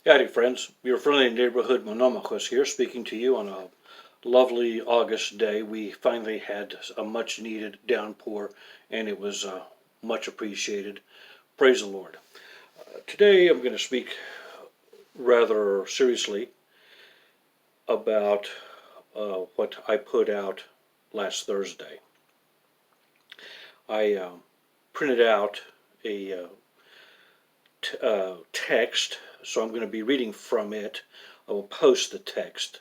Howdy, friends. Your friendly neighborhood Monomachos here, speaking to you on a lovely August day. We finally had a much needed downpour, and it was much appreciated. Praise the Lord. Today I'm going to speak rather seriously about what I put out last Thursday. I printed out a text, so I'm going to be reading from it. I will post the text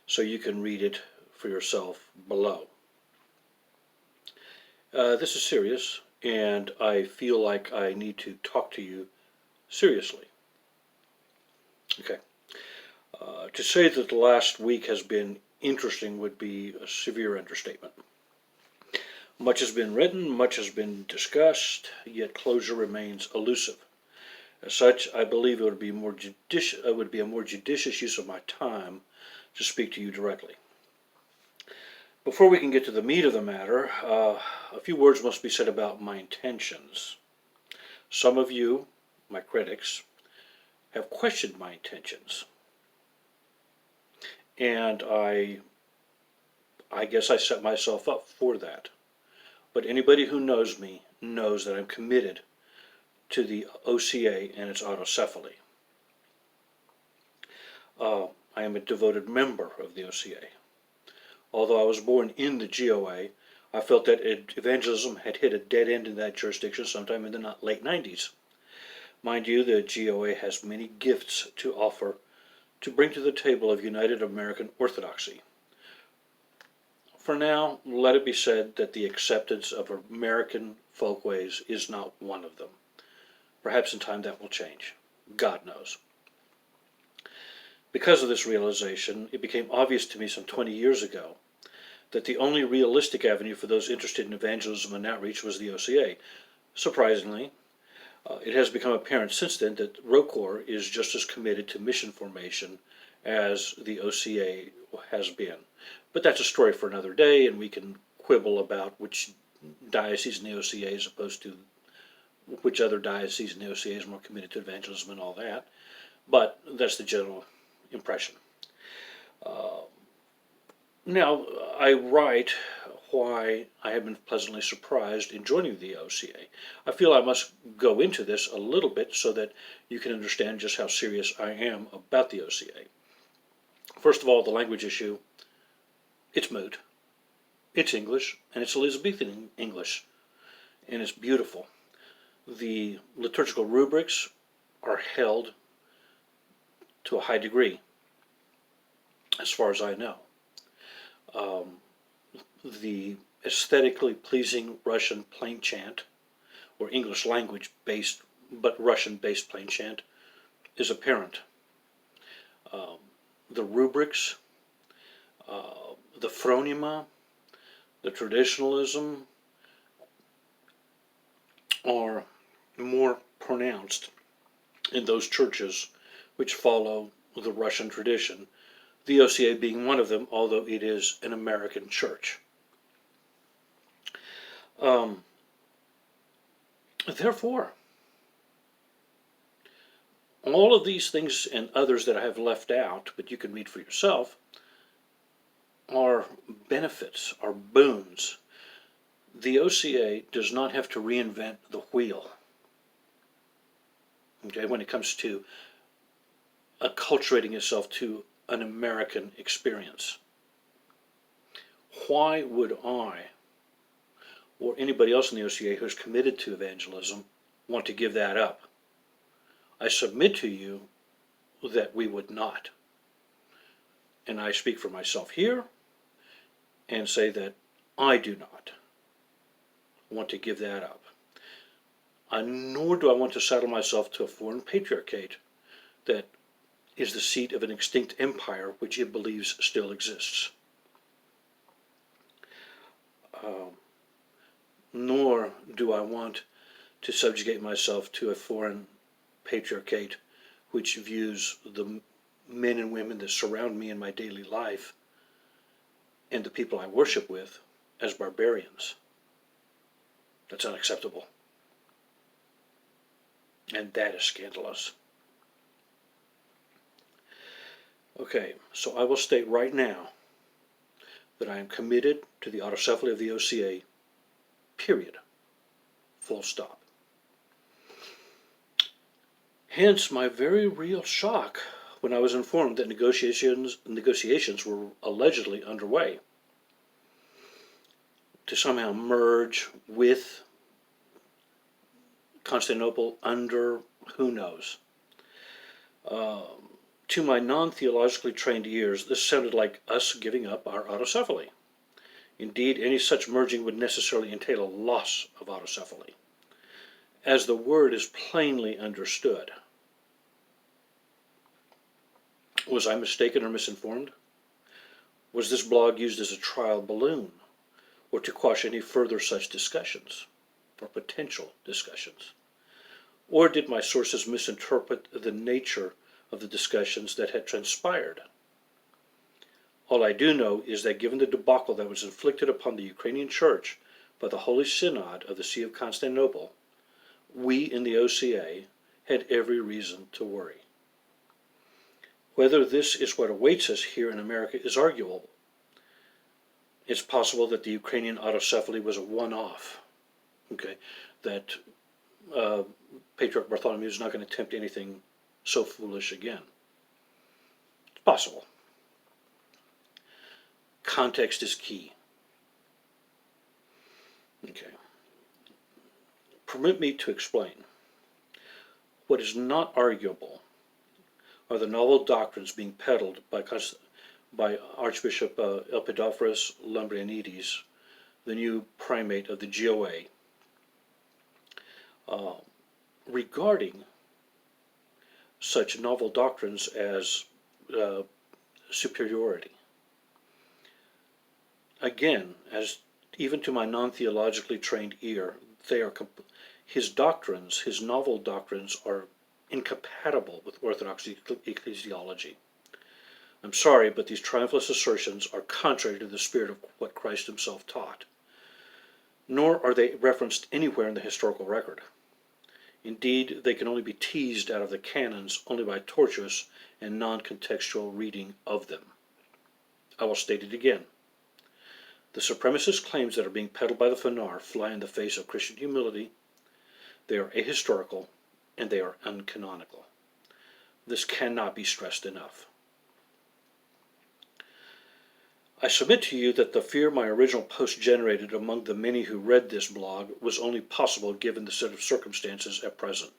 so you can read it for yourself below. This is serious, and I feel like I need to talk to you seriously. Okay. To say that the last week has been interesting would be a severe understatement. Much has been written, much has been discussed, yet closure remains elusive. As such, I believe it would be a more judicious use of my time to speak to you directly. Before we can get to the meat of the matter, a few words must be said about my intentions. Some of you, my critics, have questioned my intentions. And I guess I set myself up for that. But anybody who knows me knows that I'm committed to the OCA and its autocephaly. I am a devoted member of the OCA. Although I was born in the GOA, I felt that evangelism had hit a dead end in that jurisdiction sometime in the late 90s. Mind you, the GOA has many gifts to offer to bring to the table of United American Orthodoxy. For now, let it be said that the acceptance of American folkways is not one of them. Perhaps in time that will change. God knows. Because of this realization, it became obvious to me some 20 years ago that the only realistic avenue for those interested in evangelism and outreach was the OCA. Surprisingly, it has become apparent since then that ROCOR is just as committed to mission formation as the OCA has been. But that's a story for another day, and we can quibble about which diocese in the OCA as opposed to which other diocese in the OCA is more committed to evangelism and all that. But that's the general impression. Now, I write why I have been pleasantly surprised in joining the OCA. I feel I must go into this a little bit so that you can understand just how serious I am about the OCA. First of all, the language issue, it's moot. It's English, and it's Elizabethan English, and it's beautiful. The liturgical rubrics are held to a high degree, as far as I know. The aesthetically pleasing Russian plain chant, or English language based but Russian based plain chant, is apparent. The rubrics, the phronema, the traditionalism are more pronounced in those churches which follow the Russian tradition, the OCA being one of them, although it is an American church. Therefore, all of these things and others that I have left out, but you can read for yourself, are benefits, are boons. The OCA does not have to reinvent the wheel. Okay, when it comes to acculturating itself to an American experience. Why would I, or anybody else in the OCA who's committed to evangelism, want to give that up? I submit to you that we would not. And I speak for myself here and say that I do not want to give that up. Nor do I want to saddle myself to a foreign patriarchate that is the seat of an extinct empire which it believes still exists. Nor do I want to subjugate myself to a foreign patriarchate which views the men and women that surround me in my daily life and the people I worship with as barbarians. That's unacceptable. And that is scandalous. Okay, so I will state right now that I am committed to the autocephaly of the OCA, period. Full stop. Hence my very real shock when I was informed that negotiations were allegedly underway to somehow merge with Constantinople under who knows. To my non-theologically trained ears, this sounded like us giving up our autocephaly. Indeed, any such merging would necessarily entail a loss of autocephaly, as the word is plainly understood. Was I mistaken or misinformed? Was this blog used as a trial balloon, or to quash any further such discussions, or potential discussions? Or did my sources misinterpret the nature of the discussions that had transpired? All I do know is that given the debacle that was inflicted upon the Ukrainian Church by the Holy Synod of the See of Constantinople, we in the OCA had every reason to worry. Whether this is what awaits us here in America is arguable. It's possible that the Ukrainian autocephaly was a one-off, okay, that Patriarch Bartholomew is not going to attempt anything so foolish again. It's possible. Context is key. Okay. Permit me to explain. What is not arguable are the novel doctrines being peddled by Archbishop Elpidophoros Lambrianides, the new primate of the GOA, regarding such novel doctrines as superiority. Again, as even to my non-theologically trained ear, his doctrines, his novel doctrines, are incompatible with Orthodox ecclesiology. I'm sorry, but these triumphalist assertions are contrary to the spirit of what Christ himself taught, nor are they referenced anywhere in the historical record. Indeed, they can only be teased out of the canons only by tortuous and non-contextual reading of them. I will state it again. The supremacist claims that are being peddled by the Fanar fly in the face of Christian humility. They are ahistorical, and they are uncanonical. This cannot be stressed enough. I submit to you that the fear my original post generated among the many who read this blog was only possible given the set of circumstances at present,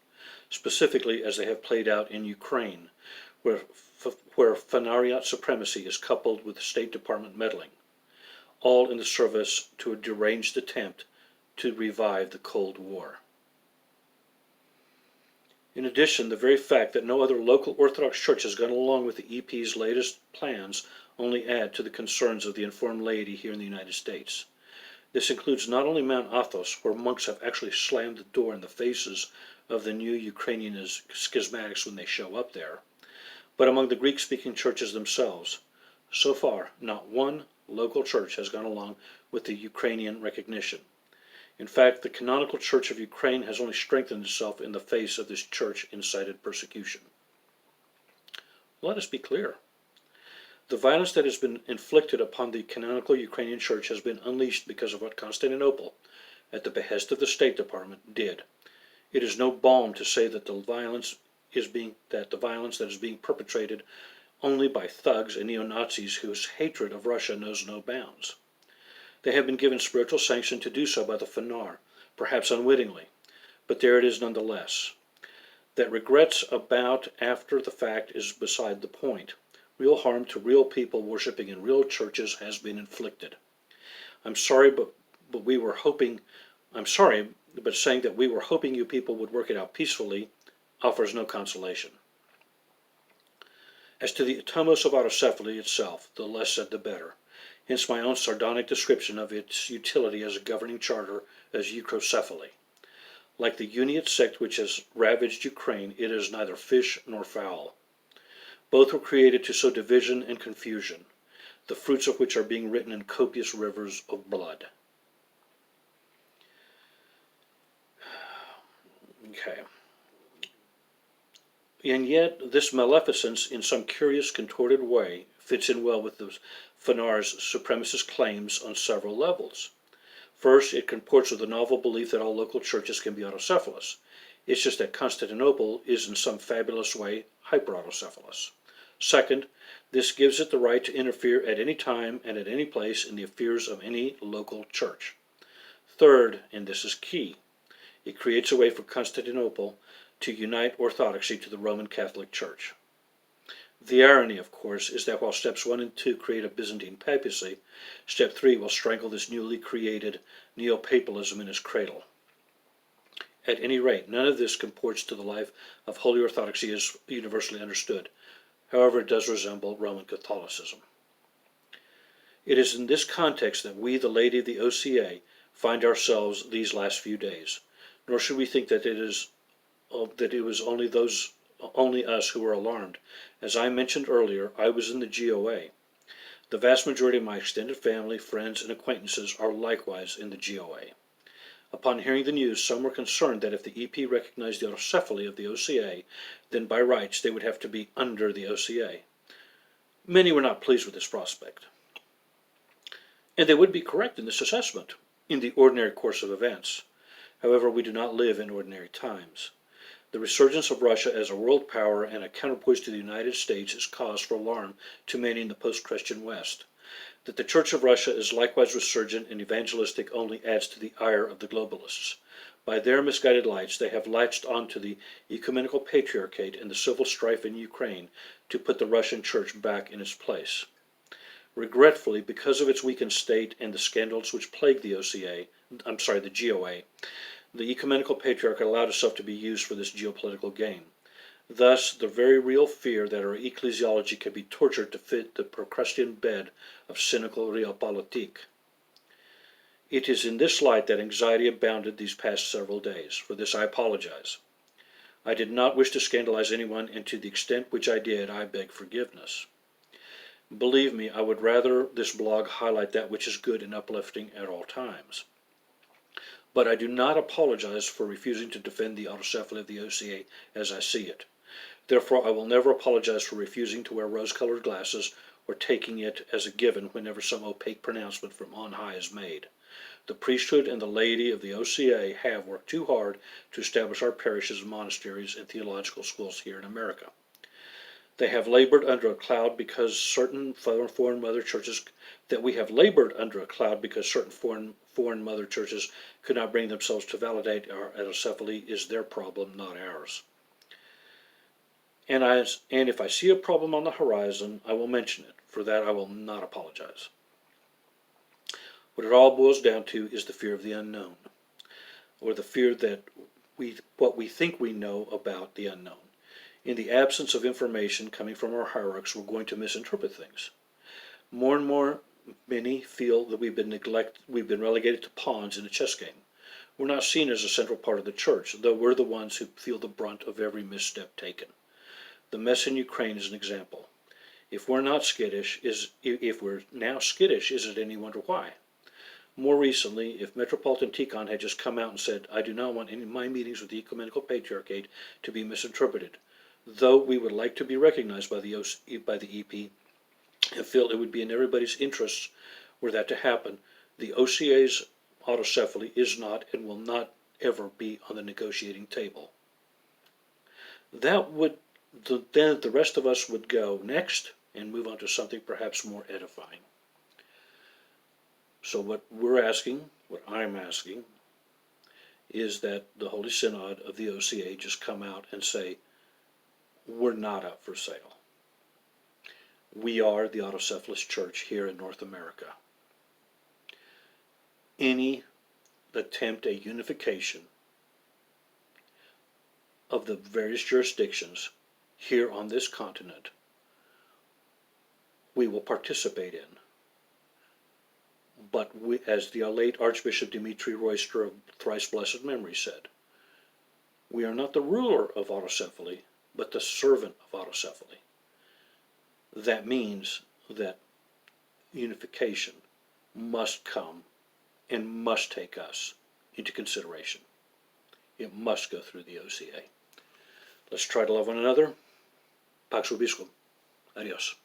specifically as they have played out in Ukraine, where Fanariot supremacy is coupled with State Department meddling, all in the service to a deranged attempt to revive the Cold War. In addition, the very fact that no other local Orthodox church has gone along with the EP's latest plans only add to the concerns of the informed laity here in the United States. This includes not only Mount Athos, where monks have actually slammed the door in the faces of the new Ukrainian schismatics when they show up there, but among the Greek-speaking churches themselves. So far, not one local church has gone along with the Ukrainian recognition. In fact, the canonical Church of Ukraine has only strengthened itself in the face of this church-incited persecution. Let us be clear. The violence that has been inflicted upon the canonical Ukrainian Church has been unleashed because of what Constantinople, at the behest of the State Department, did. It is no balm to say that the violence that is being perpetrated only by thugs and neo-Nazis whose hatred of Russia knows no bounds. They have been given spiritual sanction to do so by the Fanar, perhaps unwittingly, but there it is nonetheless. That regrets about after the fact is beside the point. Real harm to real people worshiping in real churches has been inflicted. I'm sorry, but saying that we were hoping you people would work it out peacefully offers no consolation. As to the tomos of autocephaly itself, the less said the better. Hence my own sardonic description of its utility as a governing charter as Autocephaly. Like the Uniate sect which has ravaged Ukraine, it is neither fish nor fowl. Both were created to sow division and confusion, the fruits of which are being written in copious rivers of blood. Okay. And yet, this maleficence, in some curious, contorted way, fits in well with the Fanar's supremacist claims on several levels. First, it comports with the novel belief that all local churches can be autocephalous. It's just that Constantinople is in some fabulous way hyper-autocephalous. Second, this gives it the right to interfere at any time and at any place in the affairs of any local church. Third, and this is key, it creates a way for Constantinople to unite orthodoxy to the Roman Catholic Church. The irony, of course, is that while steps 1 and 2 create a Byzantine papacy, step 3 will strangle this newly created neo-papalism in its cradle. At any rate, none of this comports to the life of Holy Orthodoxy as universally understood. However, it does resemble Roman Catholicism. It is in this context that we, the laity of the OCA, find ourselves these last few days. Nor should we think that it was only us who were alarmed. As I mentioned earlier, I was in the GOA. The vast majority of my extended family, friends, and acquaintances are likewise in the GOA. Upon hearing the news, some were concerned that if the EP recognized the autocephaly of the OCA, then by rights they would have to be under the OCA. Many were not pleased with this prospect. And they would be correct in this assessment, in the ordinary course of events. However, we do not live in ordinary times. The resurgence of Russia as a world power and a counterpoise to the United States is cause for alarm to many in the post-Christian West. That the Church of Russia is likewise resurgent and evangelistic only adds to the ire of the globalists. By their misguided lights, they have latched onto the ecumenical patriarchate and the civil strife in Ukraine to put the Russian Church back in its place. Regretfully, because of its weakened state and the scandals which plague the GOA, the ecumenical patriarchate allowed itself to be used for this geopolitical gain. Thus, the very real fear that our ecclesiology can be tortured to fit the Procrustean bed of cynical realpolitik. It is in this light that anxiety abounded these past several days. For this I apologize. I did not wish to scandalize anyone, and to the extent which I did, I beg forgiveness. Believe me, I would rather this blog highlight that which is good and uplifting at all times. But I do not apologize for refusing to defend the autocephaly of the OCA as I see it. Therefore, I will never apologize for refusing to wear rose-colored glasses or taking it as a given whenever some opaque pronouncement from on high is made. The priesthood and the laity of the OCA have worked too hard to establish our parishes, monasteries, and theological schools here in America. They have labored under a cloud because certain foreign mother churches foreign mother churches could not bring themselves to validate our autocephaly is their problem, not ours. And if I see a problem on the horizon, I will mention it. For that, I will not apologize. What it all boils down to is the fear of the unknown, or the fear that what we think we know about the unknown. In the absence of information coming from our hierarchs, we're going to misinterpret things. More and more, many feel that we've been relegated to pawns in a chess game. We're not seen as a central part of the church, though we're the ones who feel the brunt of every misstep taken. The mess in Ukraine is an example. If we're now skittish, is it any wonder why? More recently, if Metropolitan Tikhon had just come out and said, I do not want any of my meetings with the Ecumenical Patriarchate to be misinterpreted, though we would like to be recognized by the EP and feel it would be in everybody's interests were that to happen, the OCA's autocephaly is not and will not ever be on the negotiating table. Then the rest of us would go next and move on to something perhaps more edifying. So what I'm asking, is that the Holy Synod of the OCA just come out and say, we're not up for sale. We are the autocephalous church here in North America. Any attempt at unification of the various jurisdictions here on this continent, we will participate in. But as the late Archbishop Dimitri Royster of thrice blessed memory said, we are not the ruler of autocephaly, but the servant of autocephaly. That means that unification must come and must take us into consideration. It must go through the OCA. Let's try to love one another. Pax vobiscum. Adios.